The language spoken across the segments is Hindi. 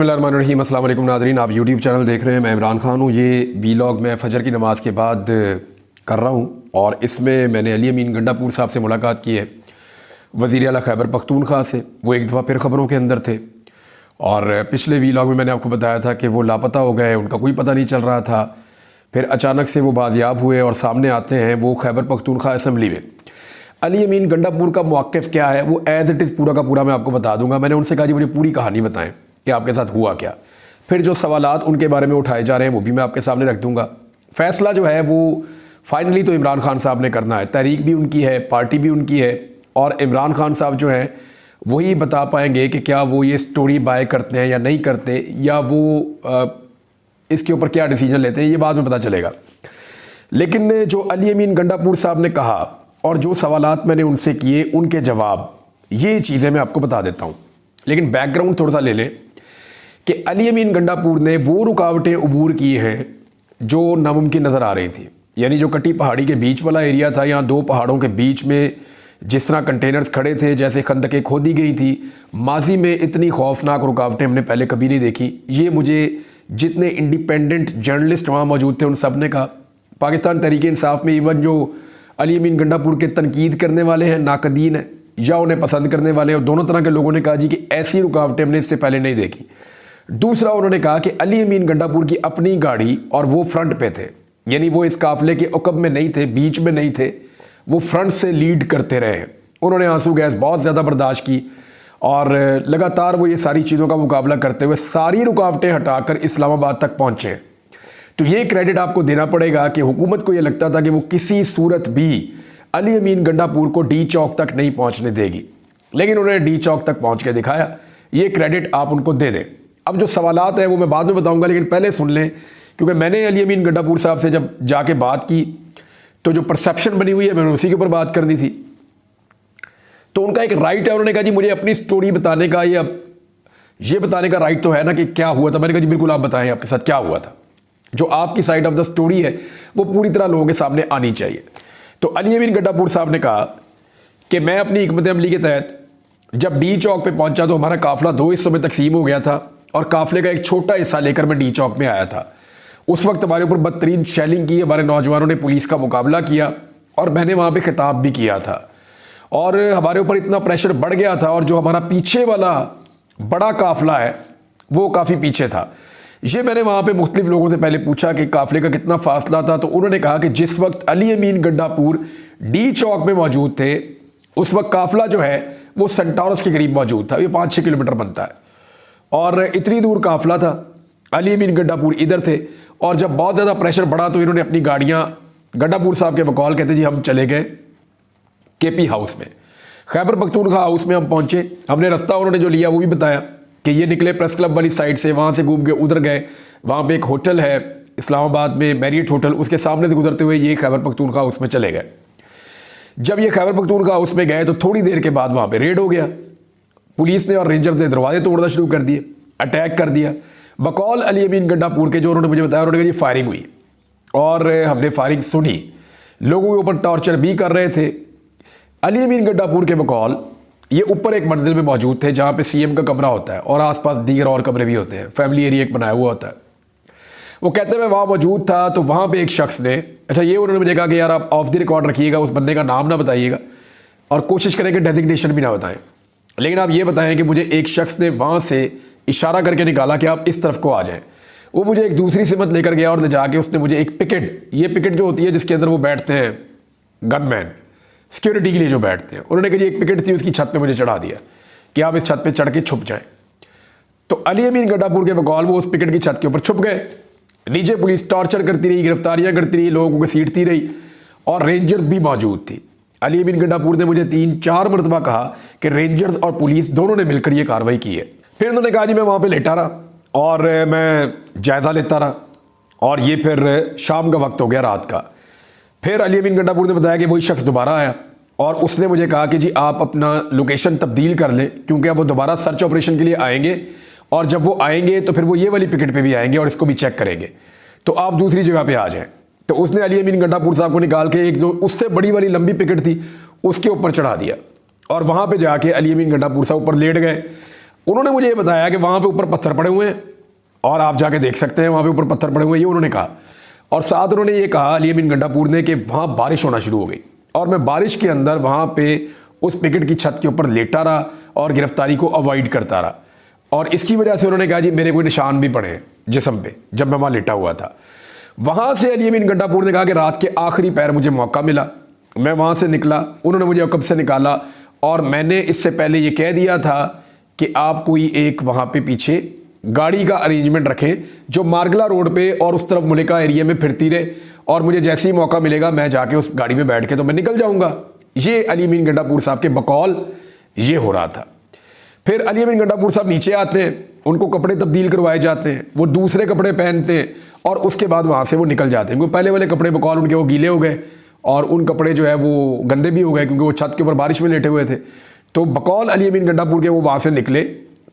बिस्मिल्लाहिर्रहमानिर्रहीम। अस्सलाम वालेकुम नाज़रीन, आप यूट्यूब चैनल देख रहे हैं। मैं इमरान ख़ान हूँ। ये वीलॉग मैं फ़जर की नमाज़ के बाद कर रहा हूँ और इसमें मैंने अली अमीन गंडापुर साहब से मुलाकात की है, वज़ीर आला खैबर पख्तूनख्वा से। वो एक दफ़ा फिर ख़बरों के अंदर थे और पिछले वीलॉग में मैंने आपको बताया था कि वो लापता हो गए, उनका कोई पता नहीं चल रहा था। फिर अचानक से वो बाजियाब हुए और सामने आते हैं वो खैबर पख्तूनख्वा असम्बली में। अली अमीन गंडापुर का मौक़िफ़ क्या है वो एज़ इट इज़ पूरा का पूरा मैं आपको बता दूंगा। मैंने उनसे कहा जी मुझे पूरी कहानी बताएं कि आपके साथ हुआ क्या। फिर जो सवालात उनके बारे में उठाए जा रहे हैं वो भी मैं आपके सामने रख दूंगा। फ़ैसला जो है वो फाइनली तो इमरान खान साहब ने करना है। तहरीक भी उनकी है, पार्टी भी उनकी है और इमरान खान साहब जो हैं वही बता पाएंगे कि क्या वो ये स्टोरी बाय करते हैं या नहीं करते, या वो इसके ऊपर क्या डिसीजन लेते हैं, ये बाद में पता चलेगा। लेकिन जो अली अमीन गंडापुर साहब ने कहा और जो सवालात मैंने उनसे किए, उनके जवाब, ये चीज़ें मैं आपको बता देता हूँ। लेकिन बैकग्राउंड थोड़ा सा ले लें कि अली अमीन गंडापुर ने वो रुकावटें अबूर की हैं जो नामुमकिन नज़र आ रही थी। यानी जो कटी पहाड़ी के बीच वाला एरिया था, यहाँ दो पहाड़ों के बीच में जिस तरह कंटेनर्स खड़े थे, जैसे खंदकें खोदी गई थी, माजी में इतनी खौफनाक रुकावटें हमने पहले कभी नहीं देखी। ये मुझे जितने इंडिपेंडेंट जर्नलिस्ट वहाँ मौजूद थे उन सब ने कहा। पाकिस्तान तहरीक इंसाफ में इवन जो अली अमीन गंडापुर के तनकीद करने वाले हैं, नाकदीन हैं, या उन्हें पसंद करने वाले हैं, दोनों तरह के लोगों ने कहा जी कि ऐसी रुकावटें हमने इससे पहले नहीं देखी। दूसरा उन्होंने कहा कि अली अमीन गंडापुर की अपनी गाड़ी और वो फ्रंट पे थे, यानी वो इस काफिले के उकब में नहीं थे, बीच में नहीं थे, वो फ्रंट से लीड करते रहे। उन्होंने आंसू गैस बहुत ज़्यादा बर्दाश्त की और लगातार वो ये सारी चीज़ों का मुकाबला करते हुए सारी रुकावटें हटाकर इस्लामाबाद तक पहुँचे। तो ये क्रेडिट आपको देना पड़ेगा कि हुकूमत को ये लगता था कि वो किसी सूरत भी अली अमीन गंडापुर को डी चौक तक नहीं पहुँचने देगी, लेकिन उन्होंने डी चौक तक पहुँच के दिखाया। ये क्रेडिट आप उनको दे दें। अब जो सवालात हैं वो मैं बाद में बताऊंगा, लेकिन पहले सुन लें, क्योंकि मैंने अली अमीन गंडापुर साहब से जब जाके बात की तो जो परसेप्शन बनी हुई है मैंने उसी के ऊपर बात करनी थी। तो उनका एक राइट है, उन्होंने कहा जी मुझे अपनी स्टोरी बताने का, ये बताने का राइट तो है ना कि क्या हुआ था। मैंने कहा जी बिल्कुल आप बताएं आपके साथ क्या हुआ था, जो आपकी साइड ऑफ द स्टोरी है वो पूरी तरह लोगों के सामने आनी चाहिए। तो अली अमीन गंडापुर साहब ने कहा कि मैं अपनी हिकमत अमली के तहत जब डी चौक पे पहुंचा तो हमारा काफिला दो हिस्सों में तकसीम हो गया था और काफिले का एक छोटा हिस्सा लेकर मैं डी चौक में आया था। उस वक्त हमारे ऊपर बदतरीन शेलिंग की, हमारे नौजवानों ने पुलिस का मुकाबला किया और मैंने वहाँ पे खिताब भी किया था और हमारे ऊपर इतना प्रेशर बढ़ गया था और जो हमारा पीछे वाला बड़ा काफिला है वो काफ़ी पीछे था। ये मैंने वहाँ पे मुख्तलिफ लोगों से पहले पूछा कि काफिले का कितना फासला था, तो उन्होंने कहा कि जिस वक्त अली अमीन गंडापुर डी चौक में मौजूद थे उस वक्त काफिला जो है वो सेंटोरस के करीब मौजूद था। ये 5-6 किलोमीटर बनता है और इतनी दूर काफिला था। अली अमीन गंडापुर इधर थे और जब बहुत ज़्यादा प्रेशर बढ़ा तो इन्होंने अपनी गाड़ियाँ, गंडापुर साहब के बकौल कहते जी हम चले गए केपी हाउस में, खैबर पख्तूनख्वा हाउस में हम पहुँचे। हमने रास्ता उन्होंने जो लिया वो भी बताया कि ये निकले प्रेस क्लब वाली साइड से, वहाँ से घूम के उधर गए, वहाँ पे एक होटल है इस्लामाबाद में, मैरियट होटल, उसके सामने से गुजरते हुए ये खैबर पख्तूनख्वा हाउस में चले गए। जब ये खैबर पख्तूनख्वा हाउस में गए तो थोड़ी देर के बाद वहाँ पे रेड हो गया। पुलिस ने और रेंजर ने दरवाजे तोड़ना शुरू कर दिए, अटैक कर दिया। बकौल अली अमीन गंडापुर के जो उन्होंने मुझे बताया, उन्होंने कहा ये फायरिंग हुई और हमने फायरिंग सुनी, लोगों के ऊपर टॉर्चर भी कर रहे थे। अली अमीन गंडापुर के बकौल ये ऊपर एक मंजिल में मौजूद थे जहाँ पे सीएम का कमरा होता है और आसपास दीगर और कमरे भी होते हैं, फैमिली एरिया एक बनाया हुआ होता है। वो कहते हैं मैं वहाँ मौजूद था तो वहाँ पे एक शख्स ने, अच्छा ये उन्होंने मुझे कहा कि यार आप ऑफ द रिकॉर्ड रखिएगा, उस बंदे का नाम ना बताइएगा और कोशिश करें कि डेजिग्नेशन भी ना बताएं, लेकिन आप ये बताएं कि मुझे एक शख्स ने वहाँ से इशारा करके निकाला कि आप इस तरफ को आ जाएँ। वो मुझे एक दूसरी सिमत लेकर गया और ले जाके उसने मुझे एक पिकेट, ये पिकेट जो होती है जिसके अंदर वो बैठते हैं गनमैन, सिक्योरिटी के लिए जो बैठते हैं, उन्होंने कहा एक पिकेट थी उसकी छत पे मुझे चढ़ा दिया कि आप इस छत पे चढ़ के छुप जाएं। तो अली अमीन गंडापुर के बकौल वो उस पिकेट की छत के ऊपर छुप गए। नीचे पुलिस टॉर्चर करती रही, गिरफ्तारियां करती रही, लोगों को सीटती रही और रेंजर्स भी मौजूद थी। अली अमीन गंडापुर ने मुझे 3-4 मरतबा कहा कि रेंजर्स और पुलिस दोनों ने मिलकर ये कार्रवाई की है। फिर उन्होंने कहा जी मैं वहाँ पर लेटा रहा और मैं जायज़ा लेता रहा और ये फिर शाम का वक्त हो गया, रात का। फिर अली अमीन गंडापुर ने बताया कि वही शख्स दोबारा आया और उसने मुझे कहा कि जी आप अपना लोकेशन तब्दील कर लें क्योंकि अब वो दोबारा सर्च ऑपरेशन के लिए आएंगे और जब वो आएंगे तो फिर वो ये वाली पिकेट पे भी आएंगे और इसको भी चेक करेंगे, तो आप दूसरी जगह पे आ जाएं। तो उसने अली अमीन गंडापुर साहब को निकाल के एक जो उससे बड़ी वाली लंबी पिकेट थी उसके ऊपर चढ़ा दिया और वहाँ पर जाके अली अमीन गंडापुर साहब ऊपर लेट गए। उन्होंने मुझे ये बताया कि वहाँ पे ऊपर पत्थर पड़े हुए हैं और आप जाके देख सकते हैं, वहाँ पे ऊपर पत्थर पड़े हुए हैं, ये उन्होंने कहा। और साथ उन्होंने ये कहा अली अमीन गंडापुर ने कि वहाँ बारिश होना शुरू हो गई और मैं बारिश के अंदर वहाँ पे उस पिकेट की छत के ऊपर लेटा रहा और गिरफ्तारी को अवॉइड करता रहा। और इसकी वजह से उन्होंने कहा जी मेरे कोई निशान भी पड़े हैं जिस्म पे जब मैं वहाँ लेटा हुआ था। वहाँ से अली अमीन गंडापुर ने कहा कि रात के आखिरी पैर मुझे मौका मिला, मैं वहाँ से निकला, उन्होंने मुझे कब से निकाला और मैंने इससे पहले ये कह दिया था कि आप कोई एक वहाँ पे पीछे गाड़ी का अरेंजमेंट रखें जो मार्गला रोड पे और उस तरफ मुलिका एरिया में फिरती रहे और मुझे जैसे ही मौका मिलेगा मैं जाके उस गाड़ी में बैठ के तो मैं निकल जाऊंगा। ये अली अमीन गंडापुर साहब के बकौल ये हो रहा था। फिर अली अमीन गंडापुर साहब नीचे आते हैं, उनको कपड़े तब्दील करवाए जाते हैं, वो दूसरे कपड़े पहनते हैं और उसके बाद वहाँ से वो निकल जाते हैं क्योंकि पहले वाले कपड़े बकौल उनके वो गीले हो गए और उन कपड़े जो है वो गंदे भी हो गए क्योंकि वो छत के ऊपर बारिश में लेटे हुए थे। तो बकौल अली अमीन गंडापुर के वो वहाँ से निकले,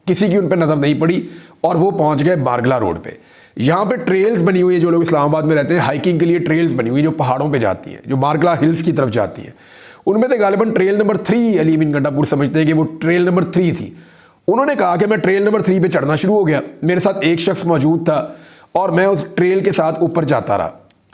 किसी की उन पर नज़र नहीं पड़ी और वो पहुँच गए बारगला रोड पे। यहाँ पे ट्रेल्स बनी हुई है, जो लोग इस्लामाबाद में रहते हैं हाइकिंग के लिए ट्रेल्स बनी हुई जो पहाड़ों पे जाती हैं, जो बारगला हिल्स की तरफ जाती हैं। उनमें से गालिबन ट्रेल नंबर 3 अली अमीन गंडापुर समझते हैं कि वो ट्रेल नंबर 3 थी। उन्होंने कहा कि मैं ट्रेल नंबर 3 पे चढ़ना शुरू हो गया, मेरे साथ एक शख्स मौजूद था और मैं उस ट्रेल के साथ ऊपर जाता रहा।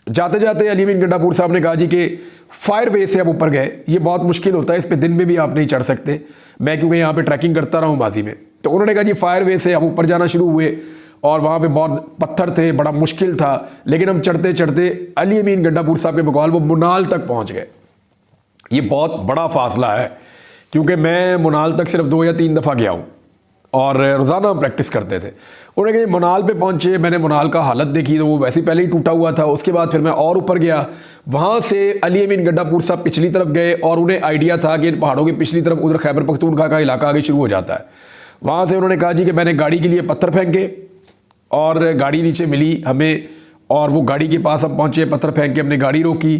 जाते जाते अली अमीन गंडापुर साहब ने कहा जी कि फायर वे से आप ऊपर गए, ये बहुत मुश्किल होता है, इस पे दिन में भी आप नहीं चढ़ सकते, मैं क्योंकि यहाँ पे ट्रैकिंग करता रहा हूँ माजी में। तो उन्होंने कहा जी फायर वे से आप ऊपर जाना शुरू हुए और वहाँ पे बहुत पत्थर थे, बड़ा मुश्किल था, लेकिन हम चढ़ते चढ़ते अली अमीन गंडापुर साहब के बकौल वो मुनाल तक पहुँच गए। ये बहुत बड़ा फासला है क्योंकि मैं मुनाल तक सिर्फ 2 या 3 दफ़ा गया हूँ और रोज़ाना हम प्रैक्टिस करते थे। उन्होंने कहा मुनाल पे पहुँचे, मैंने मुनाल का हालत देखी तो वो वैसे ही पहले ही टूटा हुआ था। उसके बाद फिर मैं और ऊपर गया, वहाँ से अली अमीन गंडापुर साहब पिछली तरफ गए और उन्हें आइडिया था कि इन पहाड़ों की पिछली तरफ उधर खैबर पख्तूनख्वा का इलाका आगे शुरू हो जाता है। वहाँ से उन्होंने कहा जी कि मैंने गाड़ी के लिए पत्थर फेंके और गाड़ी नीचे मिली हमें और वो गाड़ी के पास हम पहुँचे, पत्थर फेंक के हमने गाड़ी रोकी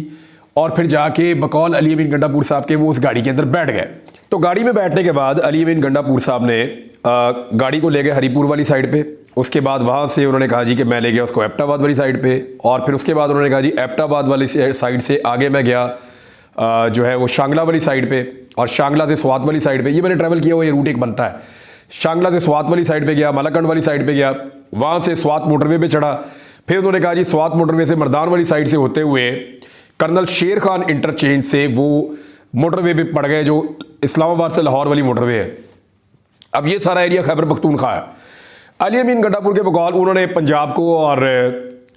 और फिर जाके बकौल अली अमीन गंडापुर साहब के वो उस गाड़ी के अंदर बैठ गए। तो गाड़ी में बैठने के बाद अली अमीन गंडापुर साहब ने गाड़ी को ले गए हरीपुर वाली साइड पे। उसके बाद वहाँ से उन्होंने कहा जी कि मैं ले गया उसको एबटाबाद वाली साइड पे और फिर उसके बाद उन्होंने कहा जी एबटाबाद वाली साइड से आगे मैं गया जो है वो शांगला वाली साइड पे और शांगला से स्वात वाली साइड पे। ये मैंने ट्रैवल किया हुआ, ये रूट एक बनता है। शांगला से स्वात वाली साइड पे गया, मलाकंड वाली साइड पे गया, वहाँ से स्वात मोटरवे पे चढ़ा। फिर उन्होंने कहा जी स्वात मोटरवे से मर्दान वाली साइड से होते हुए कर्नल शेर खान इंटरचेंज से वो मोटरवे पे पड़ गए जो इस्लामाबाद से लाहौर वाली मोटरवे है। अब ये सारा एरिया खैबर पख्तूनख्वा है। अली अमीन गंडापुर के बकौल उन्होंने पंजाब को और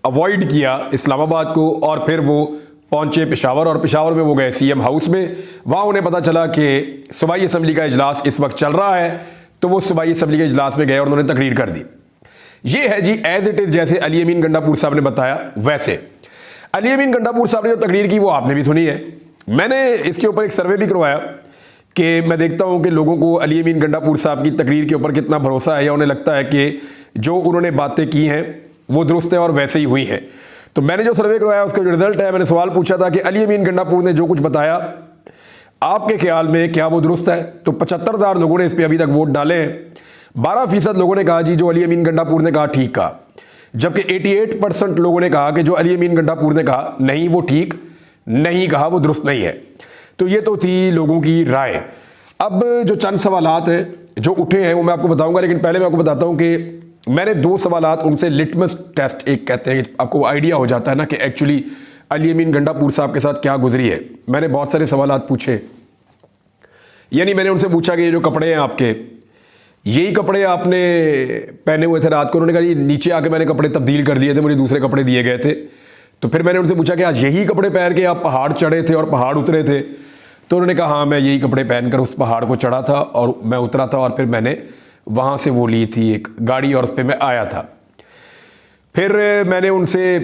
अवॉइड किया इस्लामाबाद को और फिर वो पहुंचे पेशावर और पेशावर में वो गए CM हाउस में। वहाँ उन्हें पता चला कि सूबाई असम्बली का इजलास इस वक्त चल रहा है, तो वो सूबाई असम्बली के इजलास में गए और उन्होंने तकरीर कर दी। ये है जी एज इट इज़ जैसे अली अमीन गंडापुर साहब ने बताया वैसे। अली अमीन गंडापुर साहब ने जो तकरीर की वो आपने भी सुनी है। मैंने इसके ऊपर एक सर्वे भी करवाया कि मैं देखता हूं कि लोगों को अली अमीन गंडापुर साहब की तकरीर के ऊपर कितना भरोसा है या उन्हें लगता है कि जो उन्होंने बातें की हैं वो दुरुस्त है और वैसे ही हुई हैं। तो मैंने जो सर्वे करवाया उसका जो रिजल्ट है, मैंने सवाल पूछा था कि अली अमीन गंडापुर ने जो कुछ बताया आपके ख्याल में क्या वो दुरुस्त है। तो 75,000 लोगों ने इस पर अभी तक वोट डाले हैं। 12% लोगों ने कहा जी जो अली अमीन गंडापुर ने कहा ठीक कहा, जबकि 88% लोगों ने कहा कि जो अली अमीन गंडापुर ने कहा नहीं वो ठीक नहीं कहा, वो दुरुस्त नहीं है। तो ये तो थी लोगों की राय। अब जो चंद सवालात हैं जो उठे हैं वो मैं आपको बताऊंगा, लेकिन पहले मैं आपको बताता हूं कि मैंने 2 सवालात उनसे लिटमस टेस्ट एक कहते हैं कि आपको आइडिया हो जाता है ना कि एक्चुअली अली अमीन गंडापुर साहब के साथ क्या गुजरी है। मैंने बहुत सारे सवालात पूछे, यानी मैंने उनसे पूछा कि ये जो कपड़े हैं आपके, यही कपड़े आपने पहने हुए थे रात को? उन्होंने कहा जी नीचे आके मैंने कपड़े तब्दील कर दिए थे, मुझे दूसरे कपड़े दिए गए थे। तो फिर मैंने उनसे पूछा कि आज यही कपड़े पहन के आप पहाड़ चढ़े थे और पहाड़ उतरे थे? तो उन्होंने कहा हाँ मैं यही कपड़े पहनकर उस पहाड़ को चढ़ा था और मैं उतरा था और फिर मैंने वहाँ से वो ली थी एक गाड़ी और उस पर मैं आया था। फिर मैंने उनसे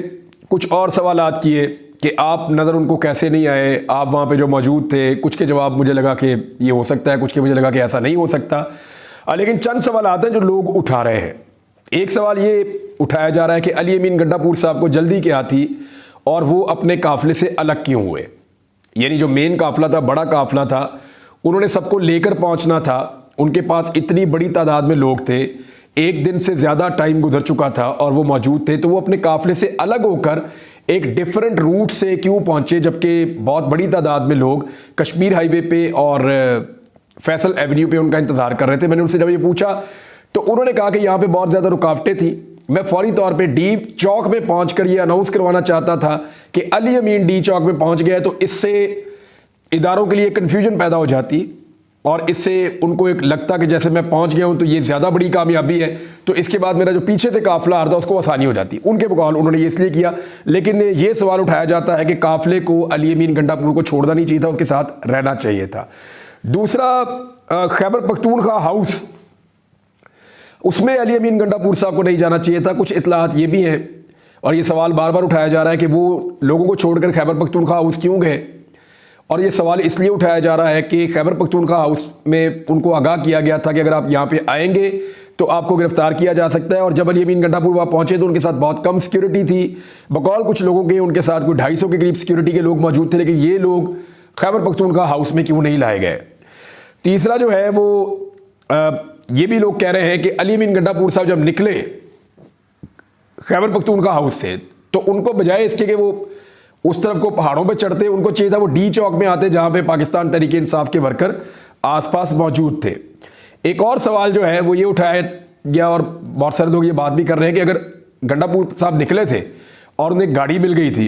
कुछ और सवालात किए कि आप नज़र उनको कैसे नहीं आए, आप वहाँ पे जो मौजूद थे। कुछ के जवाब मुझे लगा कि ये हो सकता है, कुछ के मुझे लगा कि ऐसा नहीं हो सकता। लेकिन चंद सवालात हैं जो लोग उठा रहे हैं। एक सवाल ये उठाया जा रहा है कि अली अमीन गंडापुर साहब को जल्दी क्या थी और वो अपने काफ़िले से अलग क्यों हुए? यानी जो मेन काफ़िला था, बड़ा काफ़िला था, उन्होंने सबको लेकर पहुंचना था, उनके पास इतनी बड़ी तादाद में लोग थे, एक दिन से ज़्यादा टाइम गुजर चुका था और वो मौजूद थे, तो वो अपने काफ़िले से अलग होकर एक डिफरेंट रूट से क्यों पहुंचे, जबकि बहुत बड़ी तादाद में लोग कश्मीर हाईवे पे और फैसल एवेन्यू पे उनका इंतज़ार कर रहे थे। मैंने उनसे जब ये पूछा तो उन्होंने कहा कि यहाँ पे बहुत ज़्यादा रुकावटें थी। मैं फौरी तौर पे डी चौक में पहुंचकर ये अनाउंस करवाना चाहता था कि अली अमीन डी चौक में पहुंच गया, तो इससे इदारों के लिए कन्फ्यूजन पैदा हो जाती और इससे उनको एक लगता कि जैसे मैं पहुंच गया हूं तो ये ज़्यादा बड़ी कामयाबी है, तो इसके बाद मेरा जो पीछे से काफिला आ रहा था उसको आसानी हो जाती। उनके बकौल उन्होंने ये इसलिए किया। लेकिन ये सवाल उठाया जाता है कि काफिले को अली अमीन गंडापुर को छोड़ना नहीं चाहिए था, उसके साथ रहना चाहिए था। दूसरा, खैबर पख्तूनख्वा हाउस, उसमें अली अमीन गंडापुर साहब को नहीं जाना चाहिए था। कुछ इतलात ये भी हैं और ये सवाल बार बार उठाया जा रहा है कि वो लोगों को छोड़कर खैबर पख्तूनख्वा हाउस क्यों गए, और ये सवाल इसलिए उठाया जा रहा है कि खैबर पख्तूनख्वा हाउस में उनको आगाह किया गया था कि अगर आप यहाँ पे आएंगे तो आपको गिरफ्तार किया जा सकता है। और जब अली अमीन गंडापुर वहाँ पहुँचे तो उनके साथ बहुत कम सिक्योरिटी थी। बकौल कुछ लोगों के उनके साथ कोई 250 के करीब सिक्योरिटी के लोग मौजूद थे, लेकिन ये लोग खैबर पख्तूनख्वा हाउस में क्यों नहीं लाए गए। तीसरा जो है वो ये भी लोग कह रहे हैं कि अली अमीन गंडापुर साहब जब निकले खैबर पख्तूनख्वा हाउस से तो उनको बजाय इसके कि वो उस तरफ को पहाड़ों पे चढ़ते, उनको चाहिए था वो डी चौक में आते जहां पे पाकिस्तान तहरीक इंसाफ के वर्कर आसपास मौजूद थे। एक और सवाल जो है वो ये उठाया गया और बहुत सारे लोग ये बात भी कर रहे हैं कि अगर गंडापुर साहब निकले थे और उन्हें गाड़ी मिल गई थी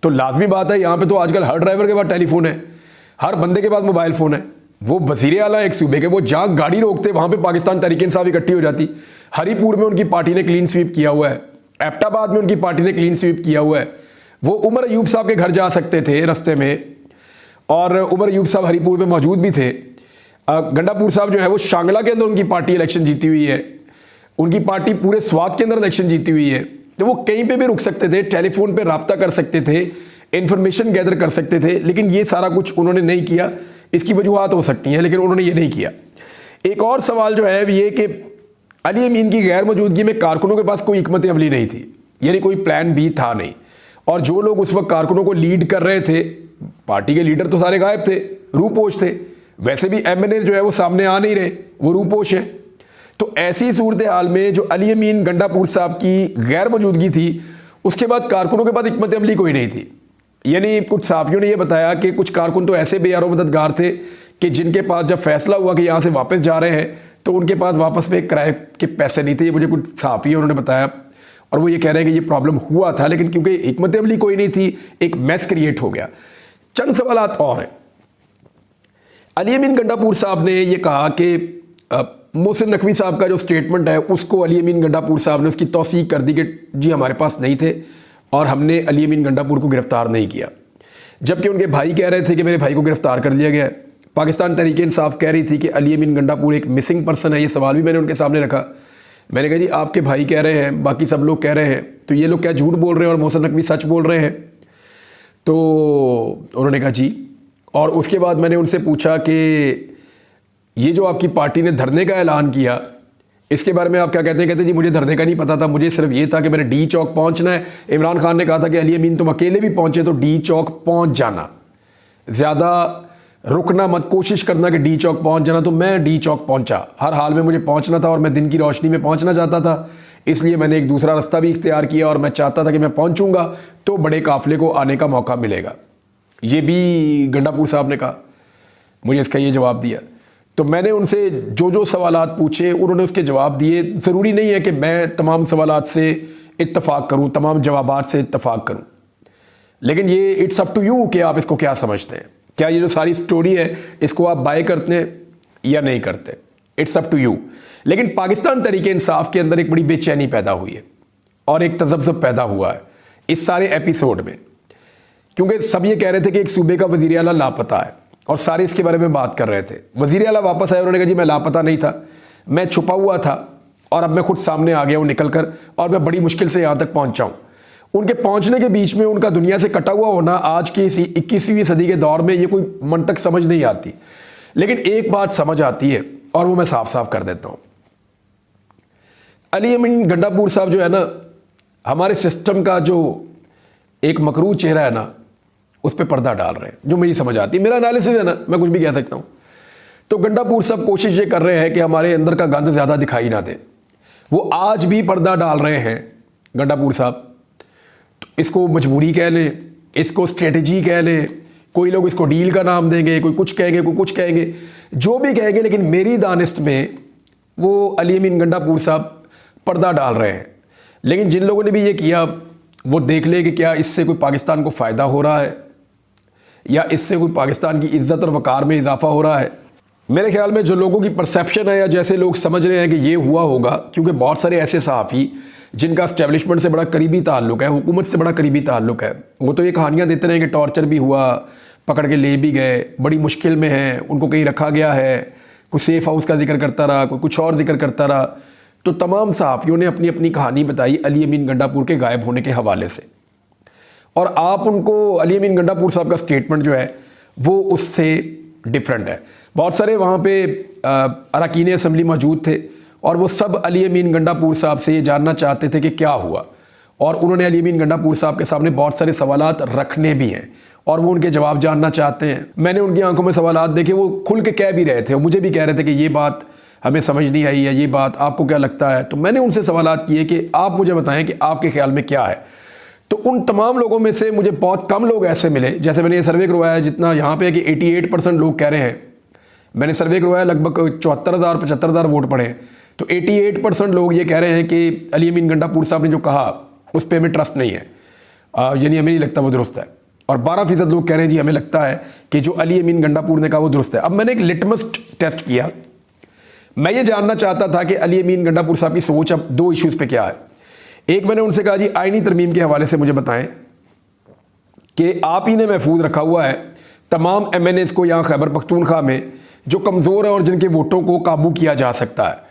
तो लाजमी बात है, यहाँ पे तो आजकल हर ड्राइवर के पास टेलीफोन है, हर बंदे के पास मोबाइल फ़ोन है। वो वज़ीर आला एक सूबे के, वो जहाँ गाड़ी रोकते वहाँ पे पाकिस्तान तहरीक इंसाफ इकट्ठी हो जाती। हरीपुर में उनकी पार्टी ने क्लीन स्वीप किया हुआ है, एबटाबाद में उनकी पार्टी ने क्लीन स्वीप किया हुआ है। वो उमर अयूब साहब के घर जा सकते थे रास्ते में, और उमर अयूब साहब हरीपुर में मौजूद भी थे। गंडापुर साहब जो है वो शांगला के अंदर उनकी पार्टी इलेक्शन जीती हुई है, उनकी पार्टी पूरे स्वात के अंदर इलेक्शन जीती हुई है, तो वो कहीं पे भी रुक सकते थे, टेलीफोन पे रब्ता कर सकते थे, इंफॉर्मेशन गैदर कर सकते थे। लेकिन ये सारा कुछ उन्होंने नहीं किया। इसकी वजूहत हो सकती हैं, लेकिन उन्होंने ये नहीं किया। एक और सवाल जो है ये कि अली अमीन की गैर मौजूदगी में कारकुनों के पास कोई हिकमत अमली नहीं थी, यानी कोई प्लान बी था नहीं। और जो लोग उस वक्त कारकुनों को लीड कर रहे थे, पार्टी के लीडर तो सारे गायब थे, रूपोश थे। वैसे भी एमएनए जो है वो सामने आ नहीं रहे, वो रूपोश है। तो ऐसी सूरत हाल में जो अली अमीन गंडापुर साहब की गैर मौजूदगी थी, उसके बाद कारकुनों के पास हिकमत अमली कोई नहीं थी। यानी कुछ सहाफ़ियों ने यह बताया कि कुछ कारकुन तो ऐसे बेयारो मददगार थे कि जिनके पास जब फैसला हुआ कि यहाँ से वापस जा रहे हैं तो उनके पास वापस में किराए के पैसे नहीं थे। ये मुझे कुछ सहाफ़ी उन्होंने बताया और वो ये कह रहे हैं कि ये प्रॉब्लम हुआ था, लेकिन क्योंकि हिकमत अमली कोई नहीं थी, एक मैस क्रिएट हो गया। चंद सवालात और हैं। अली अमीन गंडापुर साहब ने ये कहा कि मोहसिन नकवी साहब का जो स्टेटमेंट है उसको अली अमीन गंडापुर साहब ने उसकी तौसीक कर दी कि जी हमारे पास नहीं थे और हमने अली अमीन गंडापुर को गिरफ़्तार नहीं किया। जबकि उनके भाई कह रहे थे कि मेरे भाई को गिरफ़्तार कर लिया गया है। पाकिस्तान तहरीक इंसाफ कह रही थी कि अली अमीन गंडापुर एक मिसिंग पर्सन है। ये सवाल भी मैंने उनके सामने रखा। मैंने कहा जी आपके भाई कह रहे हैं, बाकी सब लोग कह रहे हैं, तो ये लोग क्या झूठ बोल रहे हैं और मोहसिन नकवी सच बोल रहे हैं? तो उन्होंने कहा जी। और उसके बाद मैंने उनसे पूछा कि ये जो आपकी पार्टी ने धरने का ऐलान किया, इसके बारे में आप क्या कहते हैं? कहते जी मुझे धरने का नहीं पता था, मुझे सिर्फ ये था कि मैंने डी चौक पहुंचना है। इमरान खान ने कहा था कि अली अमीन तुम अकेले भी पहुंचे तो डी चौक पहुंच जाना, ज़्यादा रुकना मत, कोशिश करना कि डी चौक पहुंच जाना। तो मैं डी चौक पहुंचा, हर हाल में मुझे पहुंचना था और मैं दिन की रोशनी में पहुंचना चाहता था, इसलिए मैंने एक दूसरा रास्ता भी इख्तियार किया और मैं चाहता था कि मैं पहुंचूंगा तो बड़े काफिले को आने का मौका मिलेगा। ये भी गंडापुर साहब ने कहा, मुझे इसका ये जवाब दिया। तो मैंने उनसे जो जो सवालात पूछे उन्होंने उसके जवाब दिए। ज़रूरी नहीं है कि मैं तमाम सवालात से इत्तफाक करूं, तमाम जवाबात से इत्तफाक करूं, लेकिन ये इट्स अप टू यू कि आप इसको क्या समझते हैं। क्या ये जो सारी स्टोरी है इसको आप बाय करते हैं या नहीं करते, इट्स अप टू यू। लेकिन पाकिस्तान तहरीक इंसाफ के अंदर एक बड़ी बेचैनी पैदा हुई है और एक तजब्जुब पैदा हुआ है इस सारे एपिसोड में, क्योंकि सब ये कह रहे थे कि एक सूबे का वज़ीर आला लापता है और सारे इसके बारे में बात कर रहे थे। वज़ीर आला वापस आए, उन्होंने कहा जी मैं लापता नहीं था, मैं छुपा हुआ था और अब मैं खुद सामने आ गया हूँ निकल कर और मैं बड़ी मुश्किल से यहाँ तक पहुँचा हूँ। उनके पहुँचने के बीच में उनका दुनिया से कटा हुआ होना आज की इसी 21वीं सदी के दौर में ये कोई मंतक समझ नहीं आती। लेकिन एक बात समझ आती है और वो मैं साफ साफ कर देता हूँ। अली अमीन गंडापुर साहब जो है ना, हमारे सिस्टम का जो एक मकरूह चेहरा है ना, उस पर पर्दा डाल रहे हैं, जो मेरी समझ आती है। मेरा एनालिसिस है ना, मैं कुछ भी कह सकता हूँ। तो गंडापुर साहब कोशिश ये कर रहे हैं कि हमारे अंदर का गंद ज़्यादा दिखाई ना दे। वो आज भी पर्दा डाल रहे हैं गंडापुर साहब। तो इसको मजबूरी कह लें, इसको स्ट्रेटजी कह लें, कोई लोग इसको डील का नाम देंगे, कोई कुछ कहेंगे, कोई कुछ कहेंगे, जो भी कहेंगे, लेकिन मेरी दानिस्त में वो अली अमीन गंडापुर साहब पर्दा डाल रहे हैं। लेकिन जिन लोगों ने भी ये किया वो देख ले कि क्या इससे कोई पाकिस्तान को फ़ायदा हो रहा है या इससे कोई पाकिस्तान की इज़्ज़त और वक़ार में इजाफा हो रहा है। मेरे ख्याल में जो लोगों की परसेप्शन है या जैसे लोग समझ रहे हैं कि ये हुआ होगा, क्योंकि बहुत सारे ऐसे सहाफ़ी जिनका इस्टेब्लिशमेंट से बड़ा करीबी ताल्लुक़ है, हुकूमत से बड़ा करीबी ताल्लुक़ है, वो तो ये कहानियाँ देते रहे कि टॉर्चर भी हुआ, पकड़ के ले भी गए, बड़ी मुश्किल में हैं, उनको कहीं रखा गया है, कोई सेफ़ हाउस का जिक्र करता रहा, कोई कुछ और जिक्र करता रहा। तो तमाम सहाफ़ियों ने अपनी अपनी कहानी बताई अली अमीन गंडापुर के गायब होने के हवाले से, और आप उनको अली अमीन गंडापुर साहब का स्टेटमेंट जो है वो उससे डिफरेंट है। बहुत सारे वहाँ पे अरकान असम्बली मौजूद थे और वो सब अली अमीन गंडापुर साहब से ये जानना चाहते थे कि क्या हुआ, और उन्होंने अली अमीन गंडापुर साहब के सामने बहुत सारे सवालात रखने भी हैं और वो उनके जवाब जानना चाहते हैं। मैंने उनकी आंखों में सवालात देखे, वो खुल के कह भी रहे थे, मुझे भी कह रहे थे कि ये बात हमें समझ नहीं आई है, ये बात आपको क्या लगता है। तो मैंने उनसे सवालात किए कि आप मुझे बताएं कि आपके ख्याल में क्या है। तो उन तमाम लोगों में से मुझे बहुत कम लोग ऐसे मिले, जैसे मैंने ये सर्वे करवाया जितना यहाँ पे है कि 88% लोग कह रहे हैं, मैंने सर्वे करवाया लगभग 74,000-75,000 वोट पड़े हैं, तो 88% लोग ये कह रहे हैं कि अली अमीन गंडापुर साहब ने जो कहा उस पर हमें ट्रस्ट नहीं है, यानी हमें नहीं लगता वो दुरुस्त है। और 12% लोग कह रहे हैं जी हमें लगता है कि जो अली अमीन गंडापुर ने कहा वो दुरुस्त है। अब मैंने एक लिटमस टेस्ट किया, मैं ये जानना चाहता था कि अली अमीन गंडापुर साहब की सोच अब दो इश्यूज़ पे क्या है। एक, मैंने उनसे कहा जी आईनी तरमीम के हवाले से मुझे बताएं कि आप ही ने महफूज रखा हुआ है तमाम MNAs को यहाँ खैबर पख्तूनख्वा में जो कमज़ोर है और जिनके वोटों को काबू किया जा सकता है।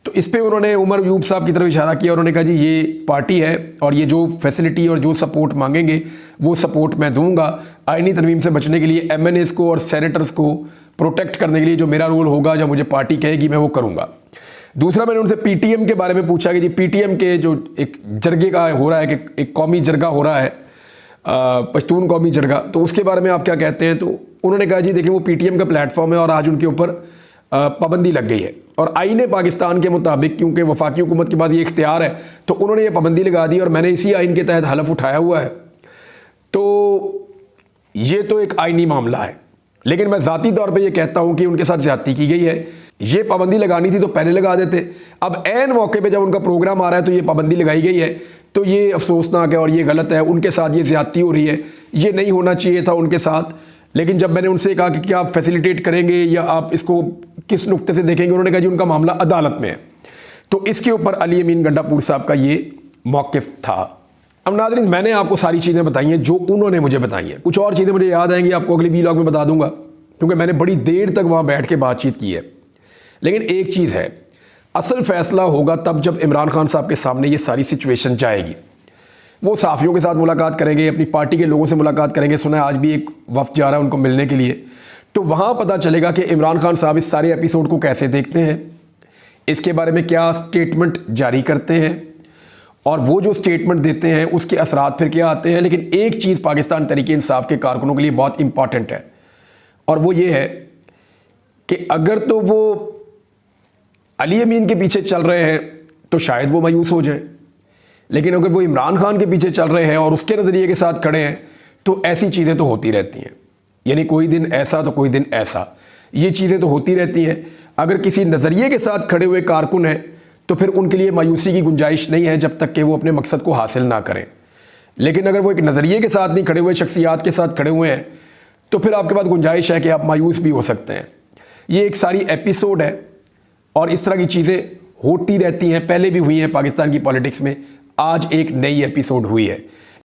तो इस पे उन्होंने उमर अयूब साहब की तरफ इशारा किया और उन्होंने कहा जी ये पार्टी है और ये जो फैसिलिटी और जो सपोर्ट मांगेंगे वो सपोर्ट मैं दूंगा। आईनी तरमीम से बचने के लिए MNAs को और सेनेटर्स को प्रोटेक्ट करने के लिए जो मेरा रोल होगा, जब मुझे पार्टी कहेगी मैं वो करूँगा। दूसरा, मैंने उनसे PTM के बारे में पूछा कि जी PTM के जो एक जरगे का हो रहा है कि एक कौमी जरगा हो रहा है, पश्तून कौमी जरगा, तो उसके बारे में आप क्या कहते हैं। तो उन्होंने कहा जी देखिए वो PTM का प्लेटफॉर्म है और आज उनके ऊपर पाबंदी लग गई है और आईन पाकिस्तान के मुताबिक, क्योंकि वफाकी हुकूमत के बाद ये इख्तियार है, तो उन्होंने ये पाबंदी लगा दी और मैंने इसी आइन के तहत हलफ उठाया हुआ है। तो ये तो एक आइनी मामला है, लेकिन मैं ज़ाती तौर पे ये कहता हूँ कि उनके साथ ज़्यादती की गई है। ये पाबंदी लगानी थी तो पहले लगा देते, अब ऐन मौके पे जब उनका प्रोग्राम आ रहा है तो ये पाबंदी लगाई गई है, तो ये अफसोसनाक है और ये गलत है, उनके साथ ये ज़्यादती हो रही है, ये नहीं होना चाहिए था उनके साथ। लेकिन जब मैंने उनसे कहा कि क्या आप फैसिलिटेट करेंगे या आप इसको किस नुक्ते से देखेंगे, उन्होंने कहा जी उनका मामला अदालत में है। तो इसके ऊपर अली अमीन गंडापुर साहब का ये मौक़िफ़ था। अब नाज़रीन, मैंने आपको सारी चीज़ें बताई हैं जो उन्होंने मुझे बताई हैं, कुछ और चीज़ें मुझे याद आएंगी आपको अगली व्लॉग में बता दूंगा, क्योंकि मैंने बड़ी देर तक वहाँ बैठ के बातचीत की है। लेकिन एक चीज़ है, असल फ़ैसला होगा तब जब इमरान खान साहब के सामने ये सारी सिचुएशन जाएगी। वो सहाफ़ियों के साथ मुलाकात करेंगे, अपनी पार्टी के लोगों से मुलाकात करेंगे, सुना है आज भी एक वफ़द जा रहा है उनको मिलने के लिए, तो वहाँ पता चलेगा कि इमरान खान साहब इस सारे एपिसोड को कैसे देखते हैं, इसके बारे में क्या स्टेटमेंट जारी करते हैं और वो जो स्टेटमेंट देते हैं उसके असरात फिर क्या आते हैं। लेकिन एक चीज़ पाकिस्तान तहरीक-ए-इंसाफ के कारकुनों के लिए बहुत इंपॉर्टेंट है और वो ये है कि अगर तो वो अली अमीन के पीछे चल रहे हैं तो शायद वो मायूस हो जाएं, लेकिन अगर वो इमरान खान के पीछे चल रहे हैं और उसके नज़रिए के साथ खड़े हैं तो ऐसी चीज़ें तो होती रहती हैं, यानी कोई दिन ऐसा तो कोई दिन ऐसा, ये चीज़ें तो होती रहती हैं। अगर किसी नज़रिए के साथ खड़े हुए कारकुन हैं तो फिर उनके लिए मायूसी की गुंजाइश नहीं है जब तक कि वो अपने मकसद को हासिल ना करें। लेकिन अगर वो एक नज़रिए के साथ नहीं खड़े हुए, शख्सियात के साथ खड़े हुए हैं, तो फिर आपके पास गुंजाइश है कि आप मायूस भी हो सकते हैं। ये एक सारी एपिसोड है और इस तरह की चीज़ें होती रहती हैं, पहले भी हुई हैं पाकिस्तान की पॉलिटिक्स में, आज एक नई एपिसोड हुई है।